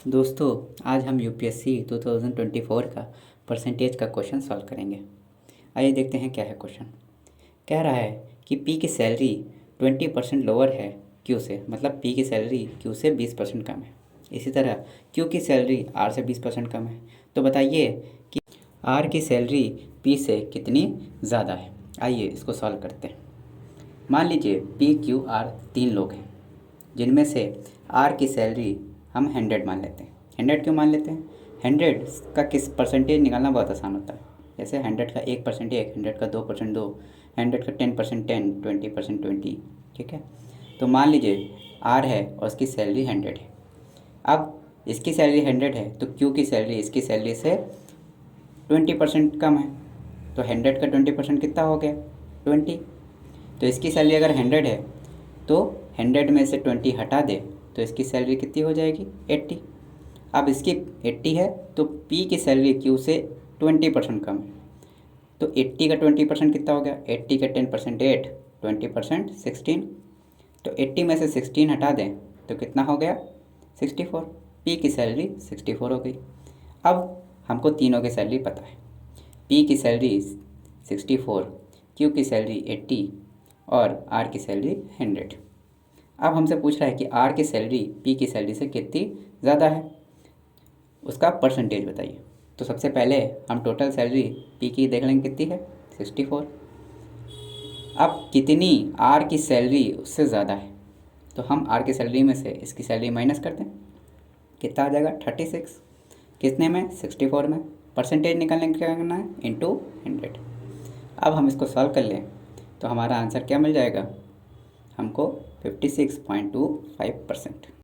दोस्तों, आज हम यूपीएससी 2024 का परसेंटेज का क्वेश्चन सॉल्व करेंगे। आइए देखते हैं क्या है क्वेश्चन। कह रहा है कि पी की सैलरी 20% लोअर है क्यू से, मतलब पी की सैलरी क्यू से 20% कम है। इसी तरह क्यू की सैलरी आर से 20% कम है। तो बताइए कि आर की सैलरी पी से कितनी ज़्यादा है। आइए इसको सॉल्व करते हैं। मान लीजिए पी क्यू आर 3 लोग हैं, जिनमें से आर की सैलरी हम 100 मान लेते हैं। 100 क्यों मान लेते हैं? 100 का किस परसेंटेज निकालना बहुत आसान होता है। जैसे 100 का 1% 1, 100 का 2% 2, 100 का 10% 10, 20% 20। ठीक है, तो मान लीजिए आर है और उसकी सैलरी 100 है। अब इसकी सैलरी 100 है तो क्यू की सैलरी इसकी सैलरी से 20% कम है। तो 100 का 20% कितना हो गया? 20। तो इसकी सैलरी अगर 100 है तो 100 में से 20 हटा दे तो इसकी सैलरी कितनी हो जाएगी? 80। अब इसकी 80 है तो पी की सैलरी क्यू से 20% कम है। तो 80 का 20% कितना हो गया? 80 का 10% 8, 20% 16। तो 80 में से 16 हटा दें तो कितना हो गया? 64। पी की सैलरी 64 हो गई। अब हमको तीनों की सैलरी पता है। पी की सैलरी 64, क्यू की सैलरी 80 और आर की सैलरी 100। अब हमसे पूछ रहा है कि आर की सैलरी पी की सैलरी से कितनी ज़्यादा है, उसका परसेंटेज बताइए। तो सबसे पहले हम टोटल सैलरी पी की देख लेंगे कितनी है? 64। अब कितनी आर की सैलरी उससे ज़्यादा है, तो हम आर की सैलरी में से इसकी सैलरी माइनस करते हैं। कितना आ जाएगा? 36। कितने में? 64 में। परसेंटेज निकालने का क्या करना है? इंटू 100। अब हम इसको सॉल्व कर लें तो हमारा आंसर क्या मिल जाएगा हमको? 56.25%।